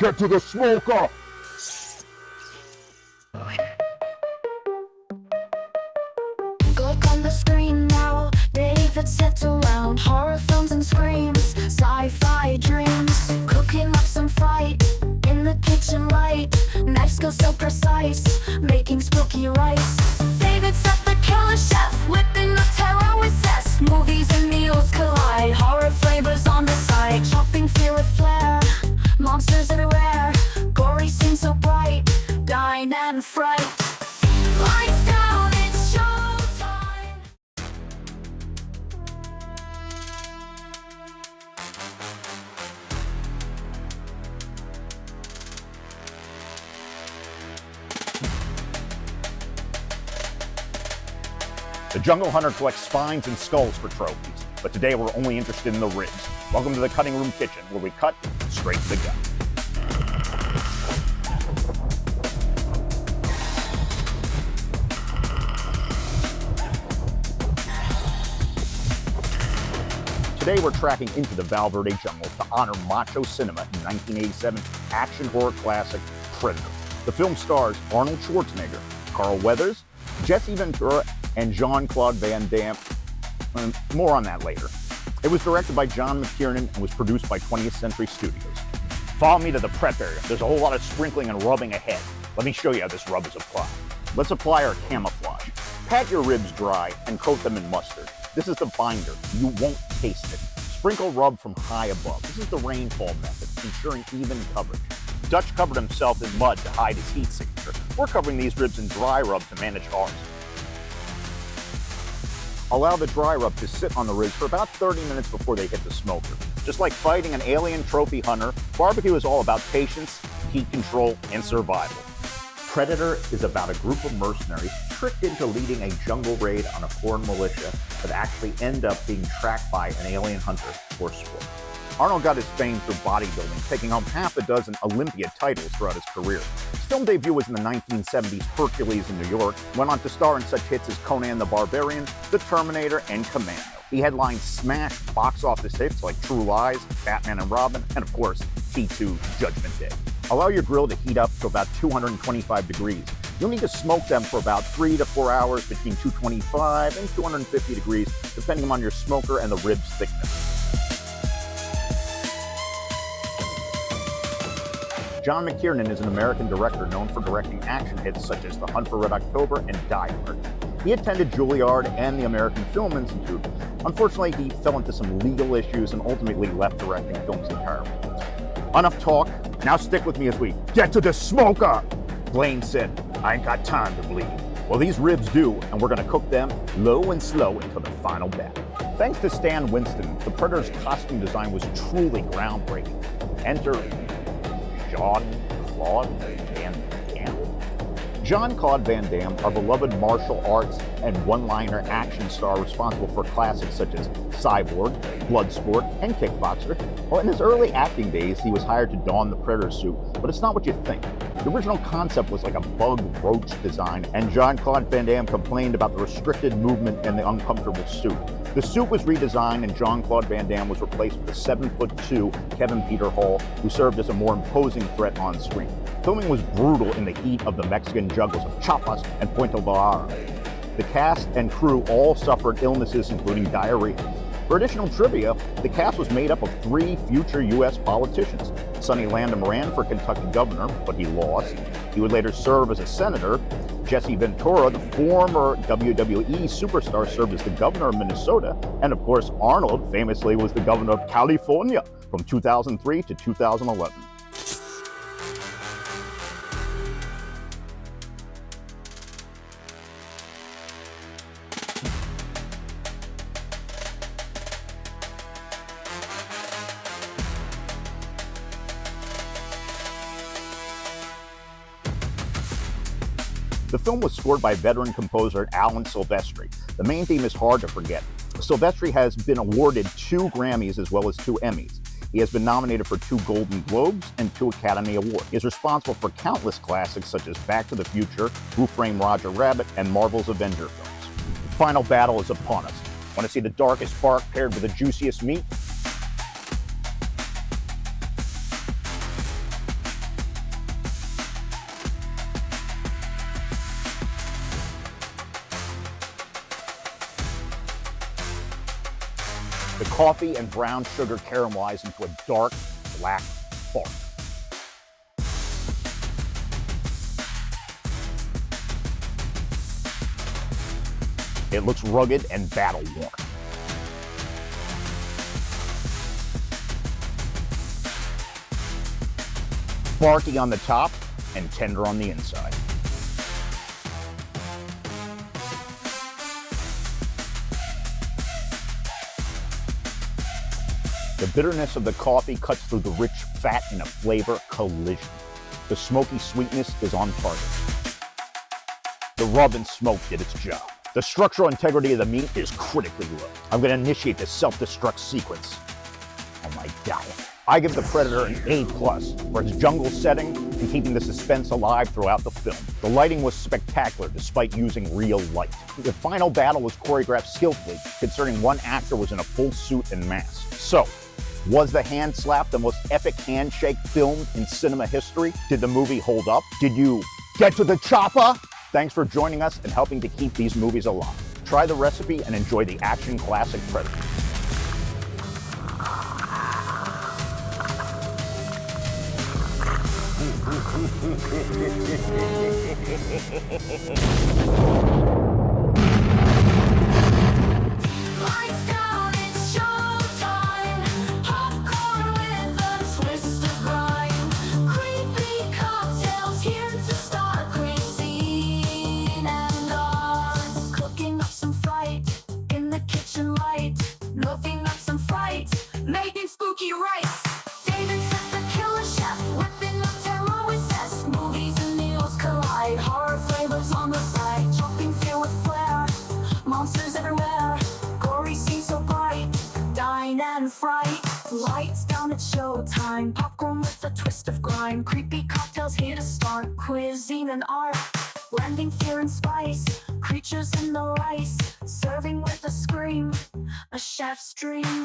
Get to the smoker! Look on the screen now, David sits around. Horror films and screams, sci-fi dreams. Cooking up some fight, in the kitchen light. Knives go so precise, making spooky rice. David's the killer chef, whipping the terror with zest. Movies and meals collide, horror flavors on the side. Chopping fear with flair, monsters everywhere. Gory scenes so bright, dine and fright. Lights down, it's showtime. The jungle hunter collects spines and skulls for trophies, but today we're only interested in the ribs. Welcome to the Cutting Room Kitchen, where we cut straight to the gut. Today we're tracking into the Val Verde jungle to honor macho cinema in 1987 action horror classic Predator. The film stars Arnold Schwarzenegger, Carl Weathers, Jesse Ventura, and Jean-Claude Van Damme. More on that later. It was directed by John McTiernan and was produced by 20th Century Studios. Follow me to the prep area. There's a whole lot of sprinkling and rubbing ahead. Let me show you how this rub is applied. Let's apply our camouflage. Pat your ribs dry and coat them in mustard. This is the binder. You won't taste it. Sprinkle rub from high above. This is the rainfall method, ensuring even coverage. Dutch covered himself in mud to hide his heat signature. We're covering these ribs in dry rub to manage ours. Allow the dry rub to sit on the ribs for about 30 minutes before they hit the smoker. Just like fighting an alien trophy hunter, barbecue is all about patience, heat control, and survival. Predator is about a group of mercenaries tricked into leading a jungle raid on a foreign militia that actually end up being tracked by an alien hunter for sport. Arnold got his fame through bodybuilding, taking home half a dozen Olympia titles throughout his career. His film debut was in the 1970s Hercules in New York, went on to star in such hits as Conan the Barbarian, The Terminator, and Commando. He headlined smash box office hits like True Lies, Batman and Robin, and of course, T2 Judgment Day. Allow your grill to heat up to about 225 degrees. You'll need to smoke them for about 3 to 4 hours between 225 and 250 degrees, depending on your smoker and the rib's thickness. John McTiernan is an American director known for directing action hits such as The Hunt for Red October and Die Hard. He attended Juilliard and the American Film Institute. Unfortunately, he fell into some legal issues and ultimately left directing films entirely. Enough talk, now stick with me as we get to the smoker! Blaine said, I ain't got time to bleed. Well, these ribs do, and we're gonna cook them low and slow until the final battle. Thanks to Stan Winston, the Predator's costume design was truly groundbreaking. Enter Jean-Claude Van Damme. Jean-Claude Van Damme, our beloved martial arts and one-liner action star responsible for classics such as Cyborg, Bloodsport, and Kickboxer. Well, in his early acting days, he was hired to don the Predator suit, but it's not what you think. The original concept was like a bug roach design, and Jean-Claude Van Damme complained about the restricted movement and the uncomfortable suit. The suit was redesigned, and Jean-Claude Van Damme was replaced with a 7'2" Kevin Peter Hall, who served as a more imposing threat on screen. Filming was brutal in the heat of the Mexican jungles of Chiapas and Puerto Vallarta. The cast and crew all suffered illnesses, including diarrhea. For additional trivia, the cast was made up of 3 future U.S. politicians. Sonny Landham ran for Kentucky governor, but he lost. He would later serve as a senator. Jesse Ventura, the former WWE superstar, served as the governor of Minnesota. And of course, Arnold famously was the governor of California from 2003 to 2011. The film was scored by veteran composer Alan Silvestri. The main theme is hard to forget. Silvestri has been awarded 2 Grammys as well as 2 Emmys. He has been nominated for 2 Golden Globes and 2 Academy Awards. He is responsible for countless classics such as Back to the Future, Who Framed Roger Rabbit, and Marvel's Avenger films. The final battle is upon us. Want to see the darkest bark paired with the juiciest meat? The coffee and brown sugar caramelize into a dark, black bark. It looks rugged and battle-worn. Barky on the top and tender on the inside. The bitterness of the coffee cuts through the rich fat in a flavor collision. The smoky sweetness is on target. The rub and smoke did its job. The structural integrity of the meat is critically low. I'm going to initiate the self-destruct sequence on my diet. I give the Predator an A+ for its jungle setting and keeping the suspense alive throughout the film. The lighting was spectacular despite using real light. The final battle was choreographed skillfully, considering one actor was in a full suit and mask. So, was the hand slap the most epic handshake filmed in cinema history? Did the movie hold up? Did you get to the choppa? Thanks for joining us and helping to keep these movies alive. Try the recipe and enjoy the action classic Predator. Lights down, it's showtime. Popcorn with a twist of grime. Creepy cocktails here to start. Cuisine and art. Cooking up some fight in the kitchen light. Loving up some fright, making spooky rice. David set the killer chef, whipping up terror with zest. Movies and meals collide, horror flavors on the side. Chopping fear with flair, monsters everywhere. Gory scenes so bright, dine and fright. Lights down, it's showtime. Popcorn with a twist of grime. Creepy cocktails here to start. Cuisine and art, blending fear and spice. Creatures in the rice, serving with a scream, a chef's dream.